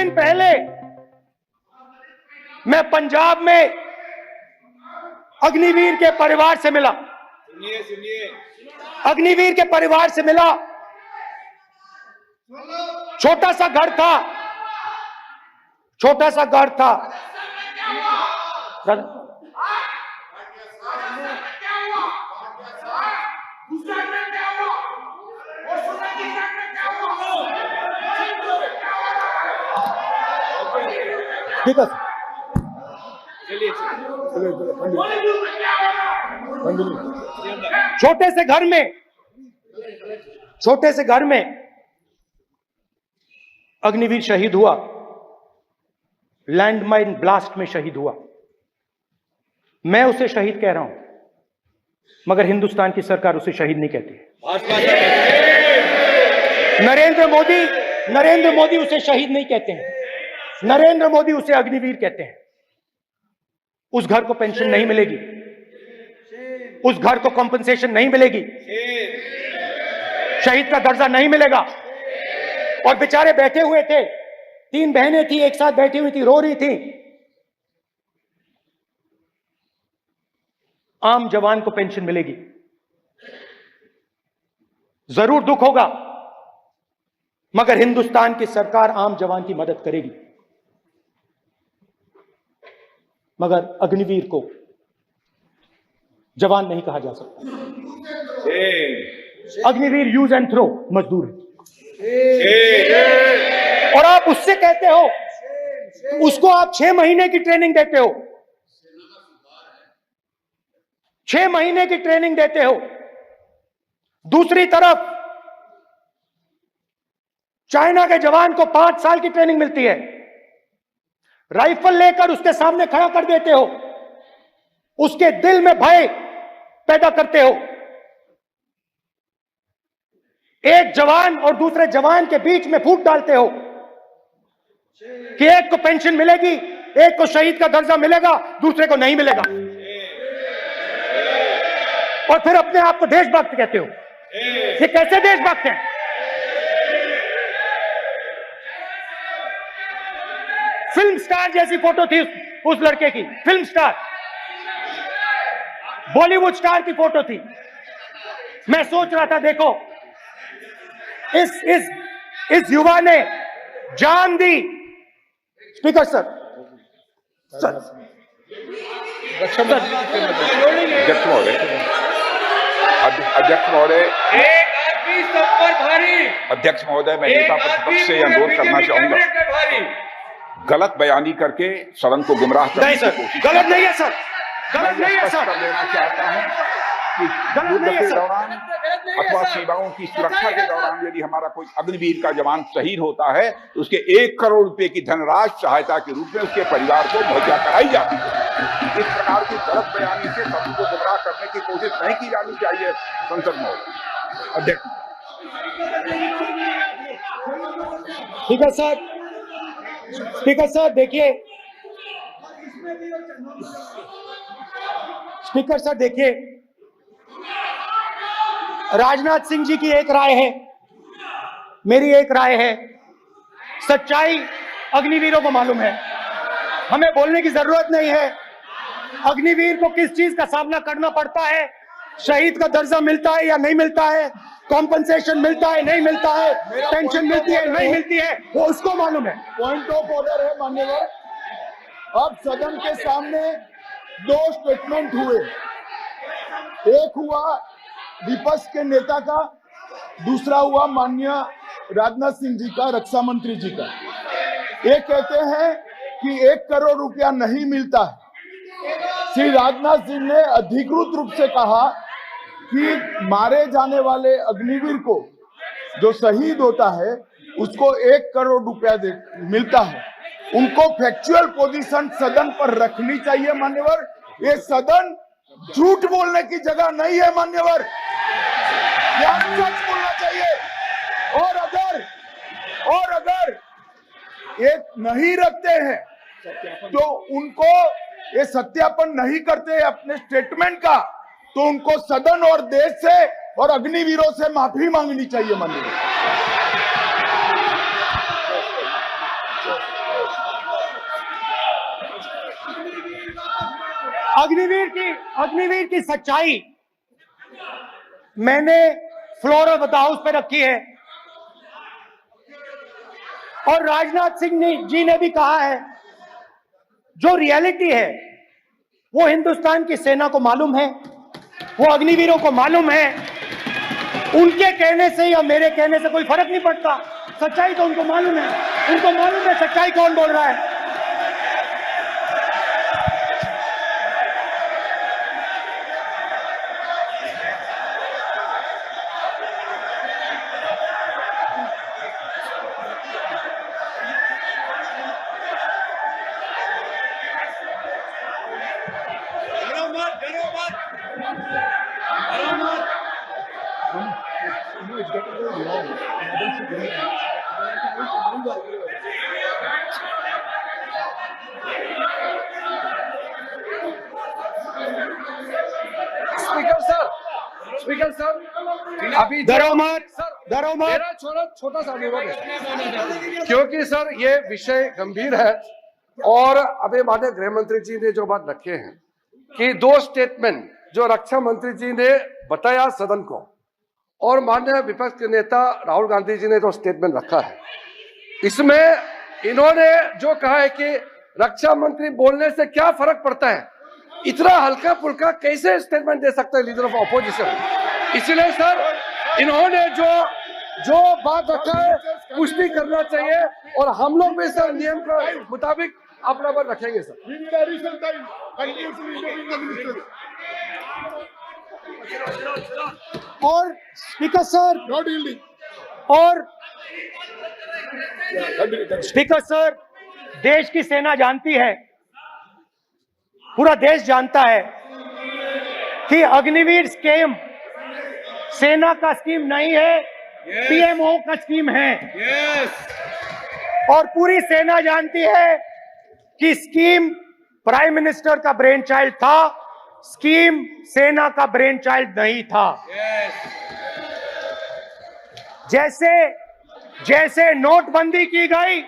दिन पहले मैं पंजाब में अग्निवीर के परिवार से मिला। अग्निवीर के परिवार से मिला। छोटा सा घर था, छोटा सा घर था। ठीक है, छोटे से घर में अग्निवीर शहीद हुआ, लैंडमाइन ब्लास्ट में शहीद हुआ। मैं उसे शहीद कह रहा हूं, मगर हिंदुस्तान की सरकार उसे शहीद नहीं कहती। नरेंद्र मोदी उसे शहीद नहीं कहते हैं। नरेंद्र मोदी उसे अग्निवीर कहते हैं। उस घर को पेंशन नहीं मिलेगी, उस घर को कॉम्पनसेशन नहीं मिलेगी, शहीद का दर्जा नहीं मिलेगा। और बेचारे बैठे हुए थे, 3 बहनें थी, एक साथ बैठी हुई थी, रो रही थी। आम जवान को पेंशन मिलेगी, जरूर दुख होगा, मगर हिंदुस्तान की सरकार आम जवान की मदद करेगी। मगर अग्निवीर को जवान नहीं कहा जा सकता। अग्निवीर यूज एंड थ्रो मजदूर है। और आप उससे कहते हो, उसको आप 6 महीने की ट्रेनिंग देते हो, 6 महीने की ट्रेनिंग देते हो। दूसरी तरफ चाइना के जवान को 5 साल की ट्रेनिंग मिलती है। राइफल लेकर उसके सामने खड़ा कर देते हो, उसके दिल में भय पैदा करते हो। एक जवान और दूसरे जवान के बीच में फूट डालते हो कि एक को पेंशन मिलेगी, एक को शहीद का दर्जा मिलेगा, दूसरे को नहीं मिलेगा। और फिर अपने आप को देशभक्त कहते हो। ये कैसे देशभक्त हैं? फिल्म स्टार जैसी फोटो थी उस लड़के की, फिल्म स्टार, बॉलीवुड स्टार की फोटो थी। मैं सोच रहा था, देखो इस युवा ने जान दी। स्पीकर सर, अध्यक्ष महोदय, अध्यक्ष महोदय, मैं नेता प्रतिपक्ष से अनुरोध करना चाहूंगा, गलत बयानी करके सदन को गुमराह करने की कोशिश। गलत नहीं है सर, गलत नहीं है सर। कर देना चाहता हूं कि युद्ध के दौरान अथवा सीमाओं की सुरक्षा के दौरान यदि हमारा कोई अग्निवीर का जवान शहीद होता है तो उसके 1 करोड़ रुपए की धनराशि सहायता के रूप में उसके परिवार को मुहैया कराई जाती है। इस प्रकार की गलत बयानी से सदन को गुमराह करने की कोशिश नहीं की जानी चाहिए। संसद महोदय, अध्यक्ष। ठीक है सर। स्पीकर सर देखिए, स्पीकर सर देखिए, राजनाथ सिंह जी की एक राय है, मेरी एक राय है। सच्चाई अग्निवीरों को मालूम है, हमें बोलने की जरूरत नहीं है। अग्निवीर को किस चीज का सामना करना पड़ता है, शहीद का दर्जा मिलता है या नहीं मिलता है, कॉम्पनसेशन मिलता है नहीं मिलता है, पेंशन मिलती है नहीं मिलती है, वो उसको मालूम है। पॉइंट ऑफ ऑर्डर है मान्यवर। अब सदन के सामने 2 स्टेटमेंट हुए, एक हुआ विपक्ष के नेता का, दूसरा हुआ माननीय राजनाथ सिंह जी का, रक्षा मंत्री जी का। ये कहते हैं कि 1 करोड़ रुपया नहीं मिलता है। श्री राजनाथ सिंह ने अधिकृत रूप से कहा कि मारे जाने वाले अग्निवीर को जो शहीद होता है उसको 1 करोड़ रुपया मिलता है। उनको फैक्चुअल पोजीशन सदन पर रखनी चाहिए मान्यवर। ये सदन झूठ बोलने की जगह नहीं है मान्यवर, यह सच बोलना चाहिए। और अगर ये नहीं रखते हैं तो उनको ये सत्यापन नहीं करते अपने स्टेटमेंट का, तो उनको सदन और देश से और अग्निवीरों से माफी मांगनी चाहिए माननीय। अग्निवीर की सच्चाई मैंने फ्लोर ऑफ द हाउस पे रखी है और राजनाथ सिंह जी ने भी कहा है, जो रियलिटी है वो हिंदुस्तान की सेना को मालूम है, वो अग्निवीरों को मालूम है। उनके कहने से या मेरे कहने से कोई फर्क नहीं पड़ता, सच्चाई तो उनको मालूम है, उनको मालूम है सच्चाई कौन बोल रहा है। स्पीकर सर, अभी डरो मत। मेरा छोटा सा अनुरोध है, क्योंकि सर ये विषय गंभीर है और अभी माननीय गृह मंत्री जी ने जो बात रखे हैं कि 2 स्टेटमेंट जो रक्षा मंत्री जी ने बताया सदन को और माननीय विपक्ष के नेता राहुल गांधी जी ने जो स्टेटमेंट रखा है, इसमें इन्होंने जो कहा है कि रक्षा मंत्री बोलने से क्या फर्क पड़ता है, इतना हल्का फुल्का कैसे स्टेटमेंट दे सकते हैं लीडर ऑफ ऑपोजिशन। इसलिए सर इन्होंने जो बात रखा है पुष्टि करना चाहिए और हम लोग भी सर नियम के मुताबिक अपना बात रखेंगे सर। और स्पीकर सर स्पीकर सर, देश की सेना जानती है, पूरा देश जानता है कि अग्निवीर स्कीम सेना का स्कीम नहीं है, पीएमओ का स्कीम है। और पूरी सेना जानती है कि स्कीम प्राइम मिनिस्टर का ब्रेन चाइल्ड था, स्कीम सेना का ब्रेन चाइल्ड नहीं था। जैसे नोटबंदी की गई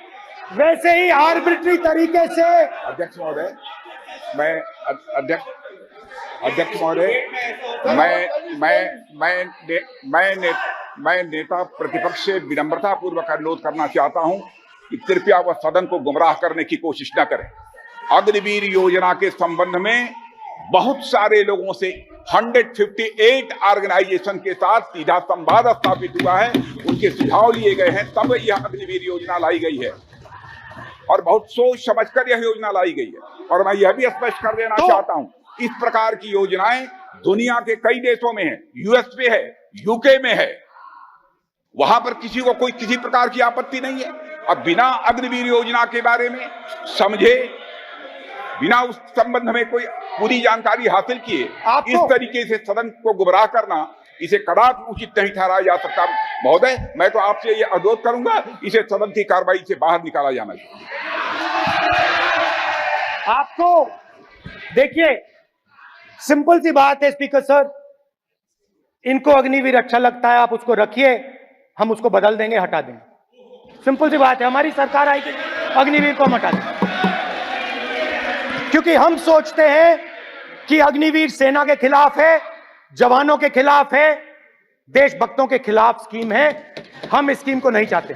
वैसे ही आर्बिट्री तरीके से। अध्यक्ष महोदय, अध्यक्ष महोदय, मैं नेता प्रतिपक्ष से विनम्रता पूर्वक अनुरोध करना चाहता हूं कि कृपया वह सदन को गुमराह करने की कोशिश न करें। अग्निवीर योजना के संबंध में बहुत सारे लोगों से 158 ऑर्गेनाइजेशन के साथ सीधा संवाद स्थापित हुआ है, उनके सुझाव लिए गए हैं, तब यह अग्निवीर योजना लाई गई है और बहुत सोच समझकर यह योजना लाई गई है। और मैं यह भी स्पष्ट कर देना चाहता हूं, इस प्रकार की योजनाएं दुनिया के कई देशों में है, यूएस में है, यूके में है, वहां पर किसी को कोई किसी प्रकार की आपत्ति नहीं है। अब बिना अग्निवीर योजना के बारे में समझे, बिना उस संबंध में कोई पूरी जानकारी हासिल किए इस तरीके से सदन को गुमराह करना, इसे कदापि उचित नहीं ठहराया जा सकता। महोदय, मैं तो आपसे ये अनुरोध करूंगा, इसे सदन की कार्रवाई से बाहर निकाला जाना चाहिए। आपको देखिए, सिंपल सी बात है स्पीकर सर, इनको अग्निवीर अच्छा लगता है, आप उसको रखिए, हम उसको बदल देंगे, हटा देंगे। सिंपल सी बात है, हमारी सरकार आएगी, अग्निवीर को हम हटा देंगे, क्योंकि हम सोचते हैं कि अग्निवीर सेना के खिलाफ है, जवानों के खिलाफ है, देशभक्तों के खिलाफ स्कीम है। हम इस स्कीम को नहीं चाहते।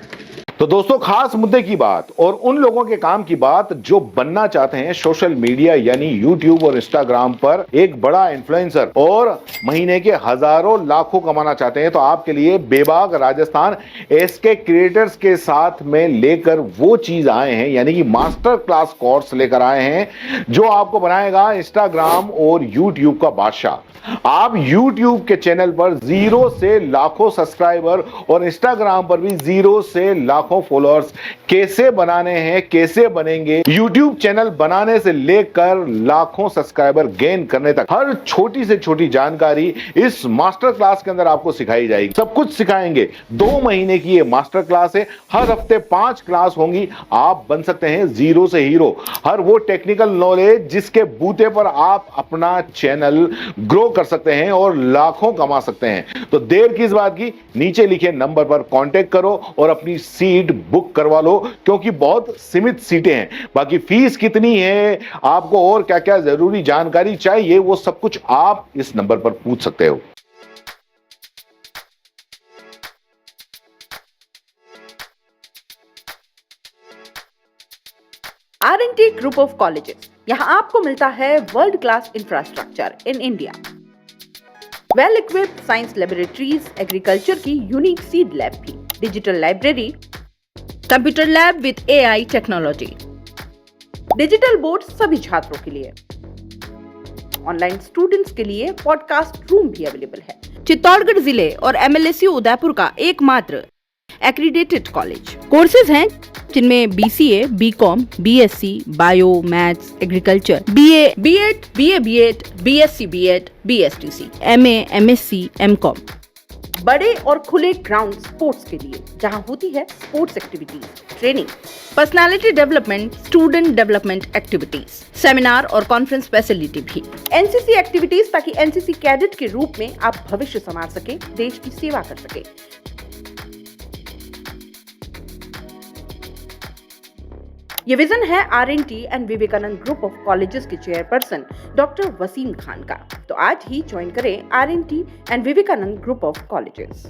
तो दोस्तों, खास मुद्दे की बात और उन लोगों के काम की बात जो बनना चाहते हैं सोशल मीडिया यानी यूट्यूब और इंस्टाग्राम पर एक बड़ा इन्फ्लुएंसर और महीने के हजारों लाखों कमाना चाहते हैं, तो आपके लिए बेबाक राजस्थान एसके क्रिएटर्स के साथ में लेकर वो चीज आए हैं, यानी कि मास्टर क्लास कोर्स लेकर आए हैं जो आपको बनाएगा इंस्टाग्राम और यूट्यूब का बादशाह। आप YouTube के चैनल पर 0 से लाखों सब्सक्राइबर और इंस्टाग्राम पर भी 0 से लाखों फॉलोअर्स कैसे बनाने हैं, कैसे बनेंगे, YouTube चैनल बनाने से लेकर लाखों सब्सक्राइबर गेन करने तक हर छोटी से छोटी जानकारी इस मास्टर क्लास के अंदर आपको सिखाई जाएगी। सब कुछ सिखाएंगे। 2 महीने की ये मास्टर क्लास है, हर हफ्ते 5 क्लास होंगी। आप बन सकते हैं 0 से हीरो। हर वो टेक्निकल नॉलेज जिसके बूते पर आप अपना चैनल ग्रो कर सकते हैं और लाखों कमा सकते हैं। तो देर किस बात की, नीचे लिखे नंबर पर कांटेक्ट करो और अपनी सीट सीट बुक करवा लो, क्योंकि बहुत सीमित सीटें हैं। बाकी फीस कितनी है, आपको और क्या क्या जरूरी जानकारी चाहिए, वो सब कुछ आप इस नंबर पर पूछ सकते हो। R&T ग्रुप ऑफ कॉलेजेस, यहाँ आपको मिलता है world class infrastructure in India, well equipped science laboratories, agriculture की यूनिक सीड लैब भी, digital library, computer lab with AI technology, digital board सभी छात्रों के लिए, ऑनलाइन स्टूडेंट्स के लिए पॉडकास्ट रूम भी अवेलेबल है। चित्तौड़गढ़ जिले और MLSU उदयपुर का एकमात्र एक्रीडेटेड कॉलेज। कोर्सेज हैं जिनमें BCA, BCom, BSc, bio, maths, agriculture, BA, B.Ed, BA, B.Ed, BSc, B.Ed, BSTC, MA, MSc, MCom। बड़े और खुले ग्राउंड स्पोर्ट्स के लिए, जहां होती है sports activities, training, personality development, student development activities, seminar और कॉन्फ्रेंस फैसिलिटी भी, NCC एक्टिविटीज, ताकि NCC कैडेट के रूप में आप भविष्य संवार सके, देश की सेवा कर सके। ये विजन है R&T and Vivekananda group of colleges के चेयरपर्सन डॉक्टर वसीम खान का। तो आज ही ज्वाइन करें R&T and Vivekananda group of colleges.